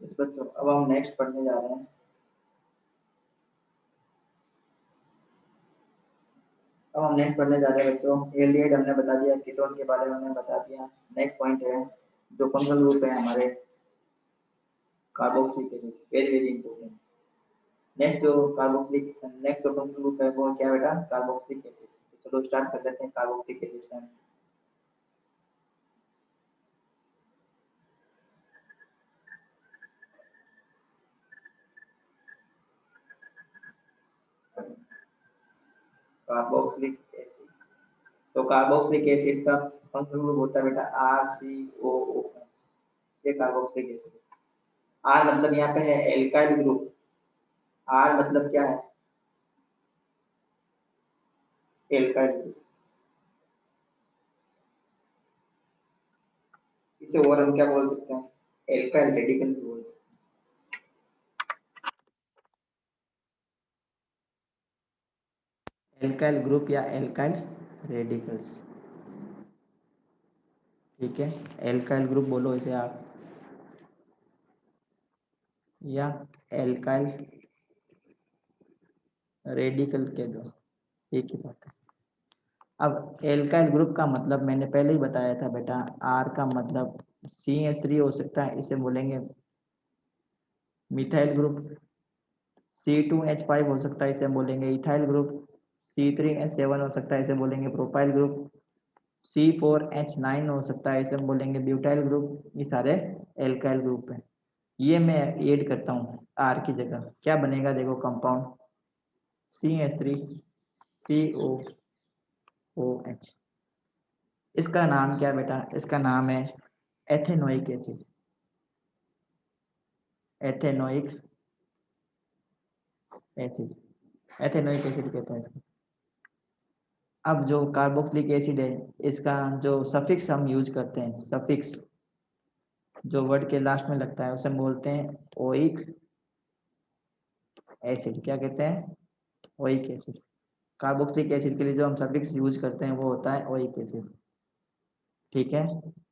इस बच्चों अब हम नेक्स्ट पढ़ने जा रहे हैं। अब हम नेक्स्ट पढ़ने जा रहे हैं बच्चों, एल्डिहाइड हमने बता दिया, कीटोन के बारे में हमने बता दिया। नेक्स्ट पॉइंट है जो फंक्शनल ग्रुप है हमारे carboxylic acid, very very important. Next जो फंक्शनल ग्रुप है वो क्या बेटा, कार्बोक्सिलिक एसिड। चलो स्टार्ट कर लेते हैं कार्बोक्सिलिक एसिड से। कार्बोक्सिलिक एसिड, तो कार्बोक्सिलिक एसिड का फंक्शनल ग्रुप होता है बेटा RCOOH। ये कार्बोक्सिलिक एसिड। आर मतलब यहाँ पे है एल्काइल ग्रुप। आर मतलब क्या है, एल्काइल ग्रुप। इसे और हम क्या बोल सकते हैं, एल्काइल रेडिकल भी बोल सकते हैं। एल्काइल ग्रुप या एल्काइल रेडिकल्स, ठीक है। एल्काइल ग्रुप बोलो इसे आप, या एल्काइल रेडिकल के दो, एक ही बात है। अब एल्काइल ग्रुप का मतलब मैंने पहले ही बताया था बेटा, आर का मतलब CH3 हो सकता है, इसे बोलेंगे मिथाइल ग्रुप। C2H5 हो सकता है, इसे बोलेंगे इथाइल ग्रुप। C3H7 हो सकता है, इसे बोलेंगे प्रोपाइल ग्रुप। C4H9 हो सकता है, इसे हम बोलेंगे ब्यूटाइल ग्रुप। ये सारे एल्काइल ग्रुप हैं। ये मैं ऐड करता हूँ आर की जगह, क्या बनेगा देखो, कंपाउंड CH3COOH। इसका नाम क्या है बेटा, इसका नाम है ethanoic acid. Ethanoic acid, ethanoic acid कहते हैं इसको। अब जो कार्बोक्सिलिक एसिड है, इसका जो सफिक्स हम यूज करते हैं, सफिक्स जो वर्ड के लास्ट में लगता है, उसे हम बोलते हैं ओइक एसिड। क्या कहते हैं, ओइक एसिड। कार्बोक्सिलिक एसिड के लिए जो हम सफिक्स यूज करते हैं वो होता है ओइक एसिड, ठीक है।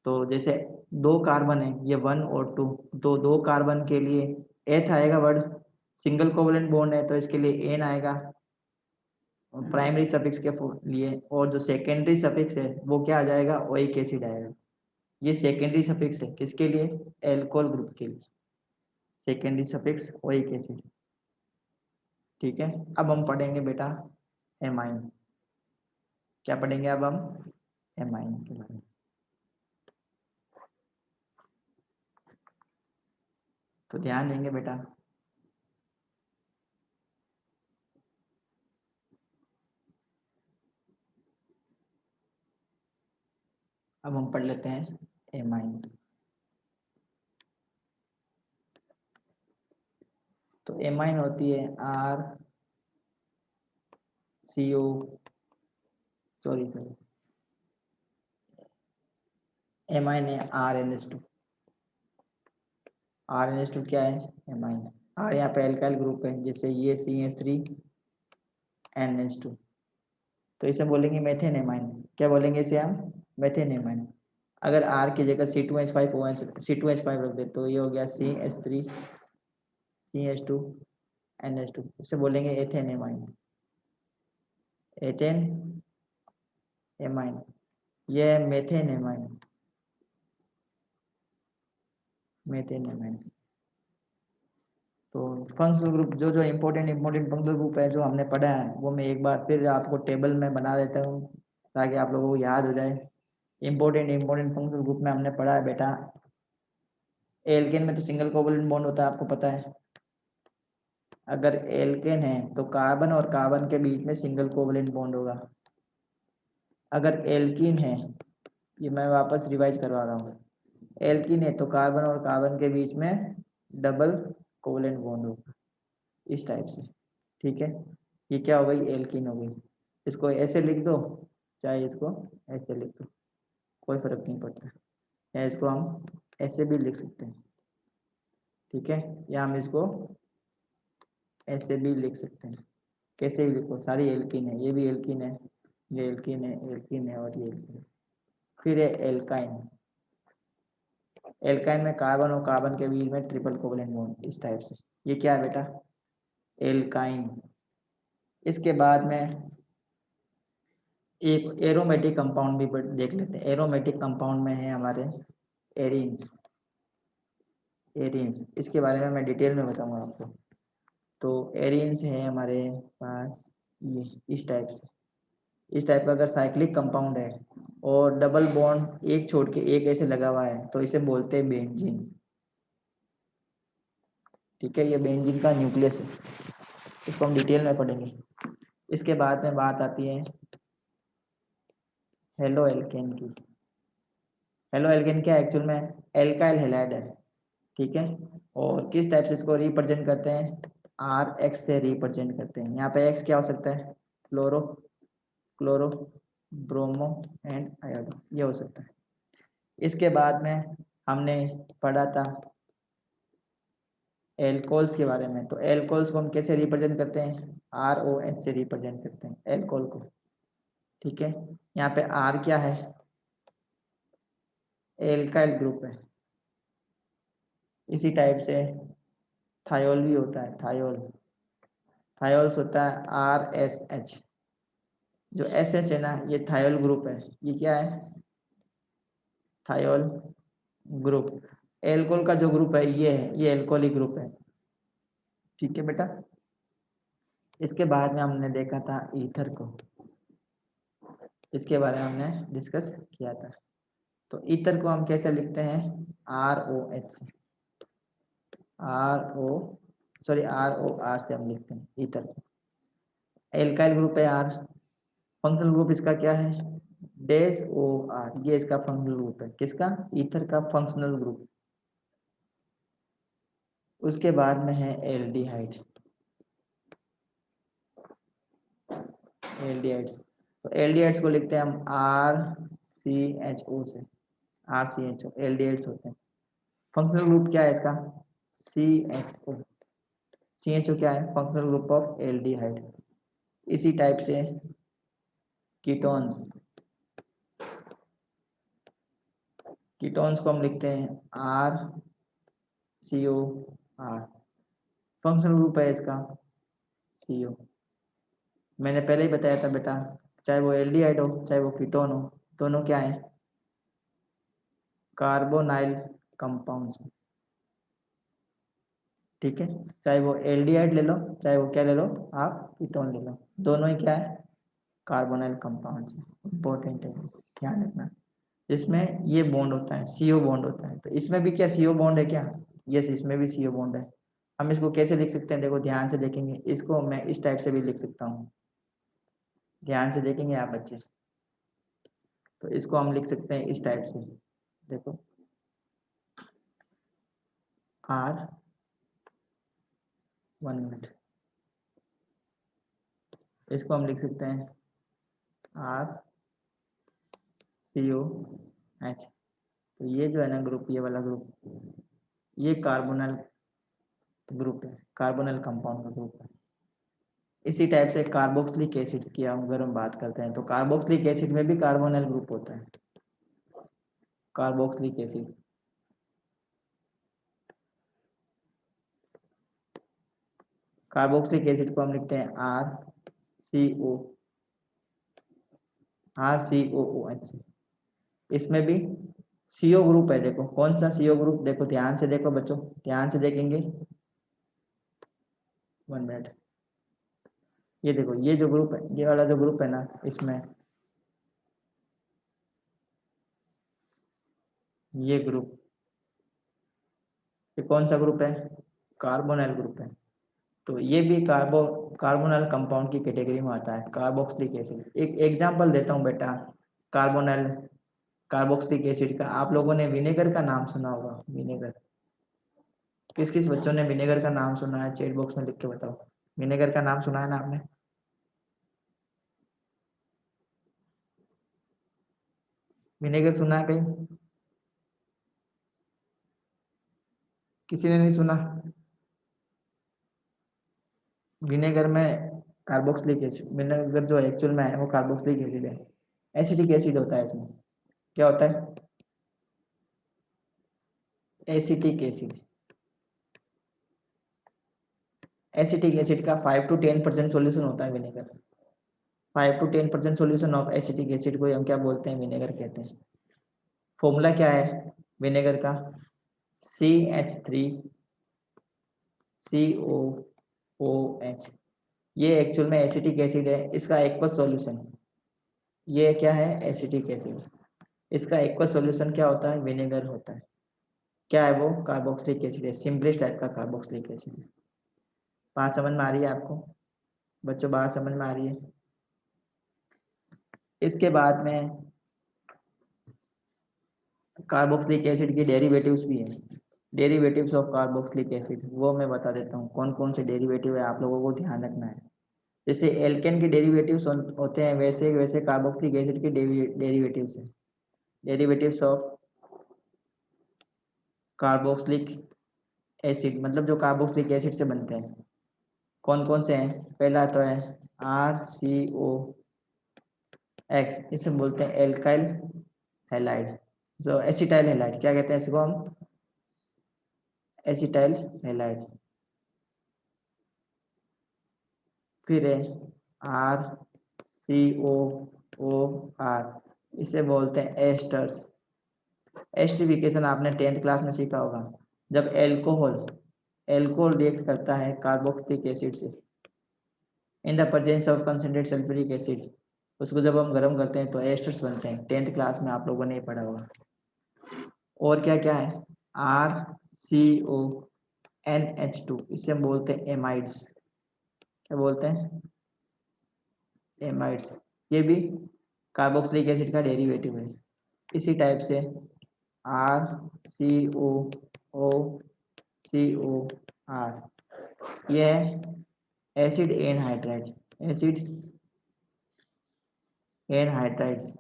तो जैसे दो कार्बन है, ये 1 और 2, तो दो कार्बन के लिए एथ आएगा वर्ड, सिंगल कोवलेंट बॉन्ड है तो इसके लिए एन आएगा प्राइमरी सफिक्स के लिए, और जो सेकेंडरी सफिक्स है वो क्या आ जाएगा, ओइक एसिड आएगा। ये सेकेंडरी सफिक्स है किसके लिए, एल्कोहल ग्रुप के लिए, सेकेंडरी सफिक्स ओइक एसिड, ठीक है। अब हम पढ़ेंगे बेटा एमाइन। क्या पढ़ेंगे अब हम, एमाइन के बारे में। तो ध्यान देंगे बेटा, अब हम पढ़ लेते हैं एमाइन। तो एमाइन होती है RCO, सॉरी एमाइन है RNH2। RNH2 क्या है, एमाइन। आर यहाँ पे एल्काइल ग्रुप है, जैसे ये CH3NH2, तो इसे बोलेंगे मेथेन एमाइन। क्या बोलेंगे इसे हम, मेथेन एमाइन। अगर आर की जगह C2H5 रख दे तो ये हो गया CH3CH2NH2, इसे बोलेंगे एथेन एमाइन, एथेन एमाइन। ये है मेथेन एमाइन, मेथेन एमाइन। तो फंक्शनल ग्रुप, जो जो इम्पोर्टेंट फंक्शनल ग्रुप है जो हमने पढ़ा है, वो मैं एक बार फिर आपको टेबल में बना देता हूँ ताकि आप लोगों को याद हो जाए। इम्पोर्टेंट फंक्शनल ग्रुप में हमने पढ़ा है बेटा, एल्केन में तो सिंगल कोवलेंट बॉन्ड होता है, आपको पता है। अगर एल्केन है तो कार्बन और कार्बन के बीच में सिंगल कोवलेंट बॉन्ड होगा। अगर एल्कीन है, ये मैं वापस रिवाइज करवा रहा हूँ, एल्कीन है तो कार्बन और कार्बन के बीच में डबल कोवलेंट बॉन्ड होगा, इस टाइप से, ठीक है। ये क्या हो गई, एल्कीन हो गई। इसको ऐसे लिख दो, चाहे इसको ऐसे लिख दो, कोई फर्क नहीं पड़ता, या इसको हम ऐसे भी लिख सकते हैं, ठीक है। या हम इसको ऐसे भी लिख सकते हैं, कैसे भी लिखो, सारी एल्कीन है, ये भी एल्कीन है, ये एल्कीन है, एल्कीन है और ये एल्कीन है। फिर है एल्काइन। एल्काइन में कार्बन और कार्बन के बीच में ट्रिपल कोवलेंट बॉन्ड, इस टाइप से। ये क्या है बेटा? एल्काइन। इसके बाद में एक एरोमेटिक कंपाउंड भी देख लेते हैं। एरोमेटिक कंपाउंड में है हमारे एरीन्स। एरीन्स, इसके बारे में मैं डिटेल में बताऊंगा आपको। तो एरीन्स है हमारे पास ये इस टाइप से। इस टाइप का अगर साइक्लिक कंपाउंड है और डबल बॉन्ड एक छोड़ के एक ऐसे लगा हुआ है तो इसे बोलते हैं बेंजीन। ठीक है, ये बेंजीन का न्यूक्लियस है, इसको हम डिटेल में पढ़ेंगे। इसके बाद में बात आती है हेलो एल्केन की। हेलो एल्केन क्या एक्चुअल में एल्काइल हैलाइड है। ठीक है, और किस टाइप से इसको रिप्रेजेंट करते हैं? आर एक्स से रिप्रेजेंट करते हैं। यहाँ पे एक्स क्या हो सकता है? फ्लोरो, क्लोरो, ब्रोमो एंड आयोडो, ये हो सकता है। इसके बाद में हमने पढ़ा था एल्कोहल्स के बारे में। तो एल्कोहल्स को हम कैसे रिप्रेजेंट करते हैं? आर ओ एच से रिप्रेजेंट करते हैं एल्कोहल को। ठीक है, यहाँ पे आर क्या है? एल्काइल ग्रुप है। इसी टाइप से थायोल भी होता है, थायोल। थायोल्स होता है आर एस एच। जो एस एच है ना, ये थायोल ग्रुप है। ये क्या है? Thiol group. एल्कोहल का जो ग्रुप है ये है, ये एल्कोहलिक ग्रुप है। ठीक है बेटा। इसके बाद में हमने देखा था ईथर को, इसके बारे में हमने डिस्कस किया था। तो ईथर को हम कैसे लिखते हैं? R O H, R O sorry R O R से हम लिखते हैं ईथर को। एल्काइल ग्रुप है आर। फंक्शनल ग्रुप इसका क्या है? डेस ओ आर, ये इसका फंक्शनल ग्रुप है। किसका? ईथर का फंक्शनल ग्रुप। उसके बाद में है एल्डिहाइड। एल्डिहाइड्स, तो एल्डिहाइड्स को लिखते हैं हम आर सी एच ओ से। R C H O aldehydes होते हैं। फंक्शनल ग्रुप क्या है इसका? सी एच ओ। सी एच ओ क्या है? Functional group of aldehyde. इसी टाइप से कीटोन्स, कीटोन्स को हम लिखते हैं R C O R. Functional group है इसका सी ओ। मैंने पहले ही बताया था बेटा, चाहे वो एल्डिहाइड हो चाहे वो कीटोन हो, दोनों क्या है? Carbonyl compounds. ठीक है, चाहे वो एल्डिहाइड ले लो चाहे वो क्या ले लो, आप कीटोन ले लो, दोनों ही क्या है? Carbonyl compounds. इंपॉर्टेंट है, ध्यान रखना। इसमें ये बॉन्ड होता है, सीओ बॉन्ड होता है। तो इसमें भी क्या सीओ बॉन्ड है क्या? यस, इसमें भी सीओ बॉन्ड है। हम इसको कैसे लिख सकते हैं? देखो ध्यान से देखेंगे, इसको मैं इस टाइप से भी लिख सकता हूँ। ध्यान से देखेंगे आप बच्चे, तो इसको हम लिख सकते हैं इस टाइप से। देखो आर, 1 मिनट, इसको हम लिख सकते हैं आर सी ओ एच। तो ये जो है ना ग्रुप, ये वाला ग्रुप, ये कार्बोनल ग्रुप है, कार्बोनल कंपाउंड का ग्रुप है। इसी टाइप से कार्बोक्सिलिक एसिड की अगर हम बात करते हैं तो कार्बोक्सिलिक एसिड में भी कार्बोनल ग्रुप होता है। कार्बोक्सिलिक एसिड, कार्बोक्सिलिक एसिड को हम लिखते हैं R C O, are C O O H. इसमें भी सीओ ग्रुप है। देखो कौन सा सीओ ग्रुप? देखो ध्यान से देखो बच्चों, ध्यान से देखेंगे। 1 मिनट, ये देखो ये जो ग्रुप है, ये वाला जो ग्रुप है ना, इसमें ये ग्रुप, ये कौन सा ग्रुप है? कार्बोनाइल ग्रुप है। तो ये भी कार्बोनाइल कंपाउंड की कैटेगरी में आता है, कार्बोक्सिलिक एसिड। एक एग्जांपल देता हूँ बेटा, कार्बोनाइल कार्बोक्सिलिक एसिड का। आप लोगों ने विनेगर का नाम सुना होगा, विनेगर। किस किस बच्चों ने विनेगर का नाम सुना है? चैट बॉक्स में लिख के बताओ। विनेगर का नाम सुना है ना आपने? विनेगर सुना है कहीं? किसी ने नहीं सुना? विनेगर में कार्बोक्सिलिक एसिड, विनेगर जो एक्चुअल में है वो कार्बोक्सिलिक एसिड है। एसिडिक एसिड होता है इसमें। क्या होता है? एसिटिक एसिड, एसिटिक एसिड का 5 to 10% सॉल्यूशन होता है vinegar. 5 to 10% solution of acetic acid को हम क्या बोलते हैं, विनेगर कहते हैं। फॉर्मूला क्या है विनेगर का, CH3COOH। ये एक्चुअल में एसिटिक एसिड है, इसका एक्वस सॉल्यूशन, ये क्या है एसिटिक एसिड, इसका एक्वस सॉल्यूशन क्या होता है, विनेगर होता है। क्या है वो, कार्बोक्सिलिक एसिड है, सिंपलेस्ट टाइप का कार्बोक्सिलिक एसिड है। बात समझ में आ रही है आपको बच्चों, बात समझ में आ रही है। इसके बाद में कार्बोक्सिलिक एसिड के डेरिवेटिव्स भी हैं, डेरिवेटिव्स ऑफ कार्बोक्सिलिक एसिड वो मैं बता देता हूँ कौन कौन से डेरिवेटिव है, आप लोगों को ध्यान रखना है। जैसे एल्केन के डेरिवेटिव्स होते हैं, वैसे वैसे कार्बोक्सिलिक एसिड के डेरिवेटिव्स हैं। डेरिवेटिव्स ऑफ कार्बोक्सिलिक एसिड मतलब जो कार्बोक्सिलिक एसिड से बनते हैं, कौन कौन से हैं, पहला तो है RCOX, इसे बोलते हैं एल्काइल हैलाइड, जो एसिटाइल हैलाइड, क्या कहते हैं इसको हम, एसिटाइल हैलाइड। फिर है RCOOR, इसे बोलते हैं एस्टर्स। एस्टरिफिकेशन आपने 10th क्लास में सीखा होगा, जब एल्कोहल रिएक्ट करता है कार्बोक्सिलिक एसिड से in the presence of concentrate sulphuric acid, उसको जब हम गर्म करते हैं तो एस्टर्स बनते हैं। 10th क्लास में आप लोगों ने पढ़ा होगा। और क्या क्या है, RCONH2, इसे हम बोलते हैं एमाइड्स, क्या बोलते हैं, एमाइड्स। ये भी कार्बोक्सिलिक एसिड का डेरिवेटिव है। इसी टाइप से RCOOCOR, ये है acid anhydride, acid anhydrides,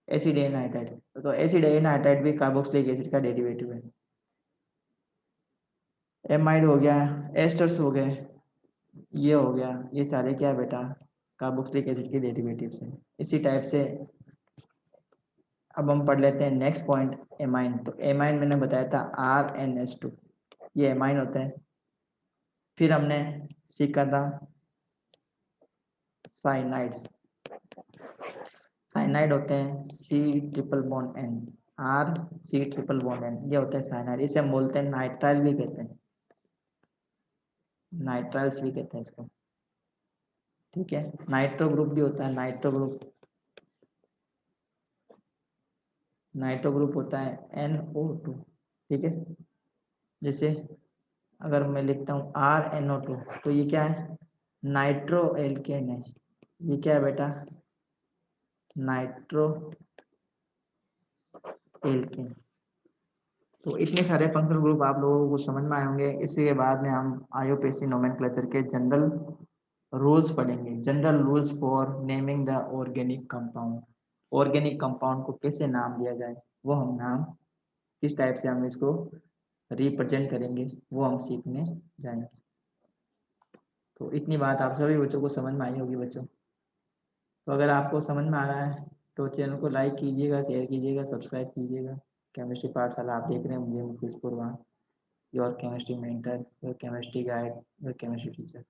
acid anhydride. तो एसिड एनहाइड्राइड भी कार्बोक्सिलिक एसिड का डेरिवेटिव है। एमाइड हो गया, एस्टर्स हो गए, ये हो गया, ये सारे क्या है बेटा, कार्बोक्सिलिक एसिड के डेरिवेटिव्स हैं। इसी टाइप से अब हम पढ़ लेते हैं नेक्स्ट पॉइंट, एमाइन। तो एमाइन मैंने बताया था RNH2, ये एमाइन होते हैं। फिर हमने सीखा था साइनाइड्स, साइनाइड होते हैं C triple bond N, RC triple bond N, ये होता है साइनाइड। इसे हम बोलते हैं नाइट्राइल भी कहते हैं, नाइट्राइल्स भी कहते हैं इसको, ठीक है। नाइट्रो ग्रुप भी होता है, नाइट्रो ग्रुप, नाइट्रो ग्रुप होता है NO2, ठीक है। जैसे अगर मैं लिखता हूँ RNO2, तो ये क्या है, नाइट्रो एल्केन है। ये क्या है बेटा, नाइट्रो एल्केन। तो इतने सारे फंक्शनल ग्रुप आप लोगों को समझ में आए होंगे। इसके बाद में हम आईयूपीएसी नोमेनक्लेचर के जनरल रूल्स पढ़ेंगे, general rules for naming the organic compound. Organic compound को कैसे नाम दिया जाए, वो हम नाम किस टाइप से हम इसको रिप्रेजेंट करेंगे, वो हम सीखने जाएंगे। तो इतनी बात आप सभी बच्चों को समझ में आई होगी बच्चों। तो अगर आपको समझ में आ रहा है तो चैनल को लाइक कीजिएगा, शेयर कीजिएगा, सब्सक्राइब कीजिएगा। केमिस्ट्री पाठशाला आप देख रहे हैं, मुझे Mukesh Purva, your chemistry mentor, your chemistry guide, your chemistry teacher.